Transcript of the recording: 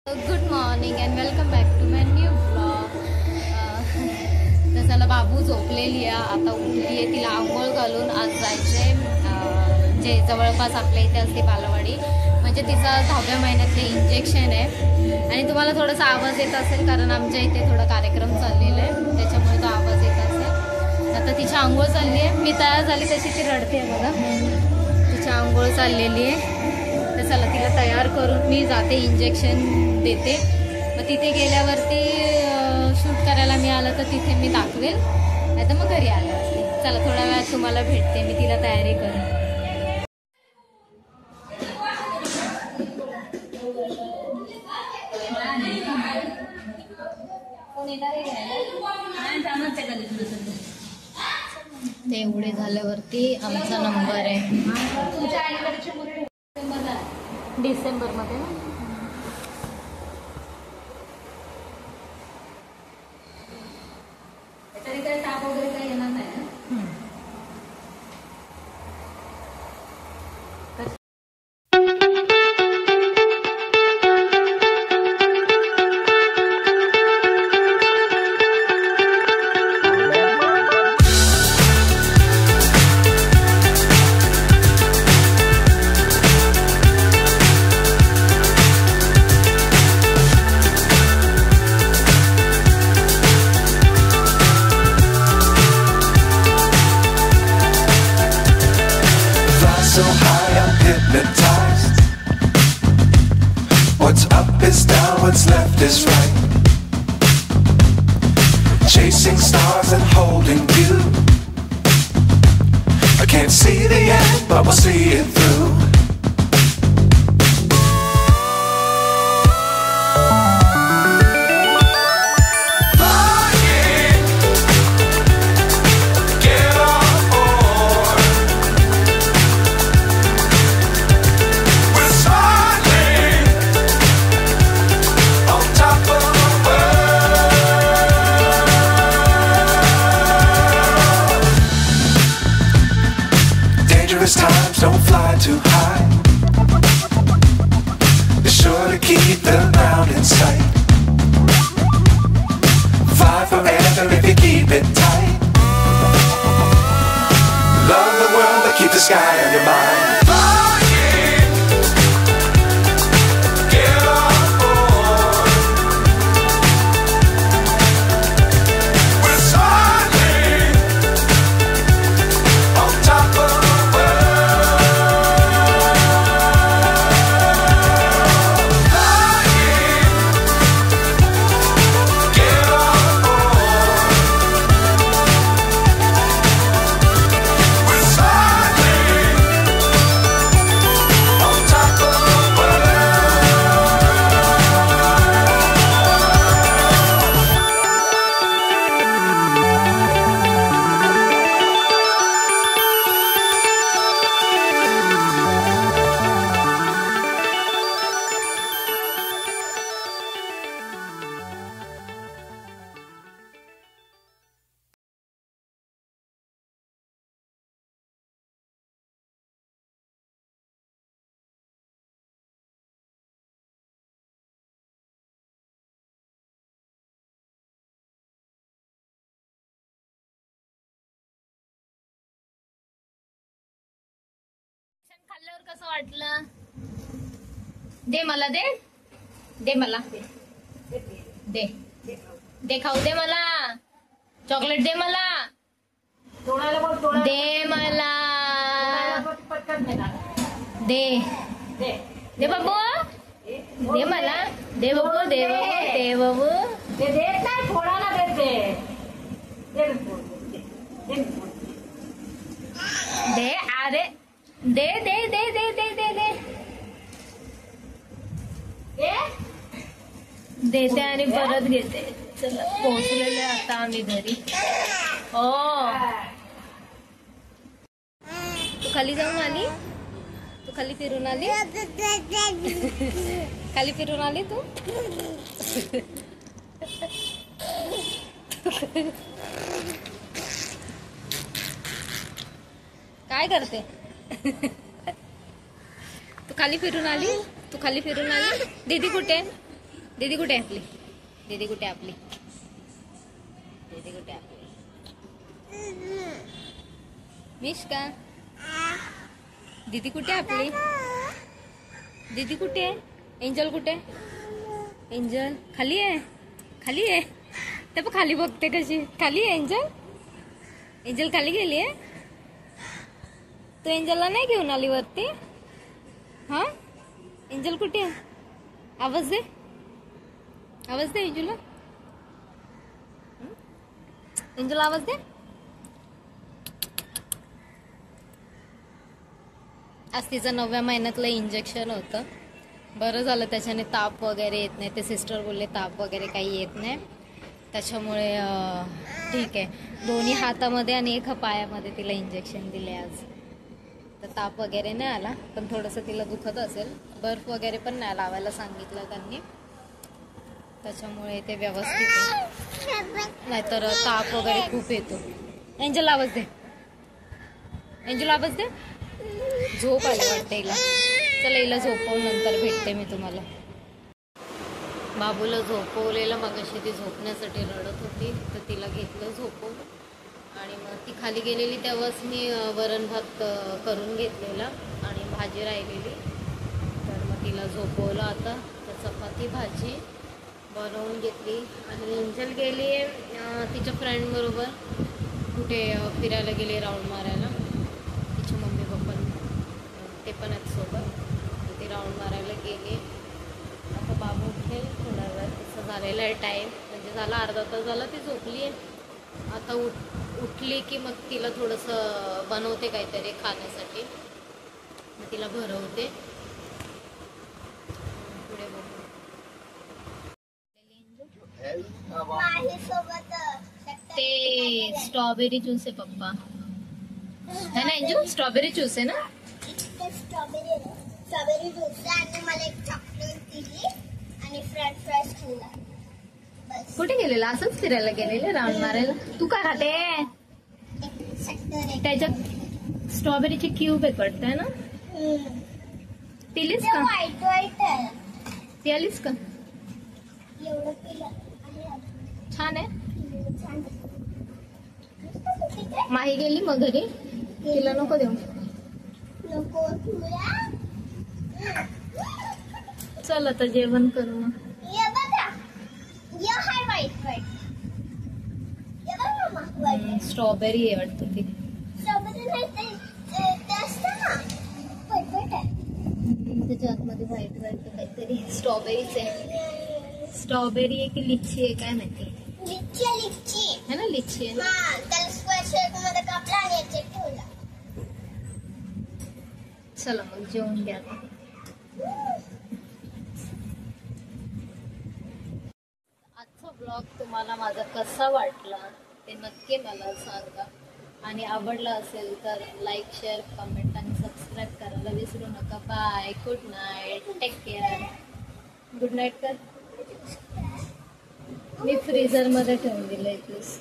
Good morning and welcome back to my new blog. तर चला बाबू झोपलेली आहे, आता उठली आहे. तिला आंघोळ घालून आज जायचे जे जवळपास आपल्या इथे असते बालवाडी, म्हणजे तिचा 10व्या महिन्यातले इंजेक्शन आहे. आणि तुम्हाला थोडासा आवाज येत असेल कारण आमच्या इथे थोडा कार्यक्रम चाललेला आहे, त्याच्यामुळे तो आवाज येत असेल. आता तिची आंघोळ चालली आहे, मी तयार झाली तशी ती रडते आहे बघा. तिची आंघोळ चाललेली आहे. तर चला तिला तयार करून मी जाते, इंजेक्शन देते. मग तिथे गेल्यावरती शूट करायला मिळालं तर तिथे मी दाखवेल, नाही तर मग घरी आलं असते. चला थोड्या वेळात तुम्हाला भेटते, मी तिला तयारी करून. ते एवढे झाल्यावरती आमचा नंबर आहे डिसेंबरमध्ये ना. तरी काही ताप वगैरे काही येणार नाही ना. So high I'm hypnotized. What's up is down, what's left is right. Chasing stars and holding you. I can't see the end, but we'll see it through. Times don't fly too high. Be sure to keep the ground in sight. Fly forever if you keep it tight. Love the world but keep the sky on your mind. खाल्ल्यावर कसं वाटलं? दे मला, दे दे मला, दे दे खाऊ दे मला, chocolate दे मला, दे मला, दे दे बाबू, दे मला, दे बाबू, दे बाबू, दे बाबू, देत नाही थोडाला देते, दे अरे दे दे दे दे दे दे दे देते आणि परत घेते. चला पोहोचलेले आता आम्ही घरी. हो तू खाली जाऊन आली, तू खाली फिरून आली, खाली फिरून आली तू. काय करते? तू खाली फिरून आली, तू खाली फिरून आली. दीदी कुठे? दीदी कुठे आहे आपली? दीदी कुठे आहे आपली? दीदी कुठे आहे आपली? मिष्का, दीदी कुठे आहे आपली? दीदी कुठे आहे? एंजल कुठे आहे? एंजल खाली आहे, खाली आहे. ते पण खाली बघते कशी. खाली आहे एंजल. एंजल खाली गेली आहे. तू एंजलला नाही घेऊन आली वरती? हा, एंजल कुठे आहे? आवाज दे, आवाज दे एंजलला. एंजल आवाज दे. आज तिचं 9व्या महिन्यातलं इंजेक्शन होतं. बरं झालं त्याच्याने ताप वगैरे येत नाही. ते सिस्टर बोलले ताप वगैरे काही येत नाही, त्याच्यामुळे ठीक आहे. दोन्ही हातामध्ये आणि एका पायामध्ये तिला इंजेक्शन दिले आज. तर ताप वगैरे नाही आला, पण थोडंसं तिला दुखत असेल. बर्फ वगैरे पण नाही लावायला सांगितलं त्यांनी, त्याच्यामुळे ते व्यवस्थित आहे. नाहीतर ताप वगैरे खूप येतो. एंजल आवाज दे, एंजल आवाज दे. झोप आली वाटते हिला. चला हिला झोपवून नंतर भेटते मी तुम्हाला. बाबूला झोपवलेलं मगाशी ती झोपण्यासाठी रडत होती, तर तिला घेतलं झोपवून. आणि मग ती खाली गेलेली तेव्हाच मी वरण भात करून घेतलेला आणि भाजी राहिलेली, तर मग तिला झोपवलं. आता तर चपाती भाजी बनवून घेतली. आणि एंजल गेली तिच्या फ्रेंडबरोबर कुठे फिरायला गेली, राऊंड मारायला. तिची मम्मी पप्पा ते पण आहेत सोबत, तर ती राऊंड मारायला गेली. आता बाबू उठेल थोडा वेळ, तसं झालेला आहे टाईम, म्हणजे झाला अर्धा तास झाला ती झोपली आहे. आता उठली की मग तिला थोडंसं बनवते काहीतरी खाण्यासाठी, मग तिला भरवते. पुढे बघू. ते स्ट्रॉबेरी ज्यूस आहे पप्पा, है ना एंजल? स्ट्रॉबेरी ज्यूस आहे ना? स्ट्रॉबेरी ज्यूस आणि मला एक चॉकलेट दिली आणि फ्रेंच फ्राईज खाल्ला. कुठे गेलेला? असंच फिरायला गेलेले, राऊंड मारायला. तू काय खाते? त्याच्यात स्ट्रॉबेरीची क्यूब आहे वाटतं ना? पिलीस का? व्हाईट व्हाईट आहे. पिलीस का? एवढं पिलं. छान आहे. छान. माही गेली मग घरी, तिला नको देऊ. नको तुला. चल आता जेवण करू मग. ये बघा, ये हाय व्हाईट व्हाईट. ये बघा मम्मा, व्हाईट. स्ट्रॉबेरी आहे वाटतं ती. स्ट्रॉबेरी नाही ते असतं ना, व्हाईट व्हाईट आहे. त्याच्या आतमध्ये व्हाईट व्हाईट काहीतरी स्ट्रॉबेरीच आहे. स्ट्रॉबेरी आहे की लिच्ची आहे काय माहिती. लिच्ची आहे, लिच्ची है ना? लिच्ची आहे ना? हा. त्याला स्क्वेअर शेप मध्ये कापला आणि याच्यात ठेवला. चला मग जेवून घ्या. आजचा ब्लॉग तुम्हाला माझा कसा वाटला ते नक्की मला सांगा. आणि आवडला असेल तर लाईक, शेअर, कमेंट आणि सबस्क्राईब करायला विसरू नका. Bye, good night, take care. Good night कर. मी फ्रीझर मध्ये ठेवून दिलंय ज्यूस.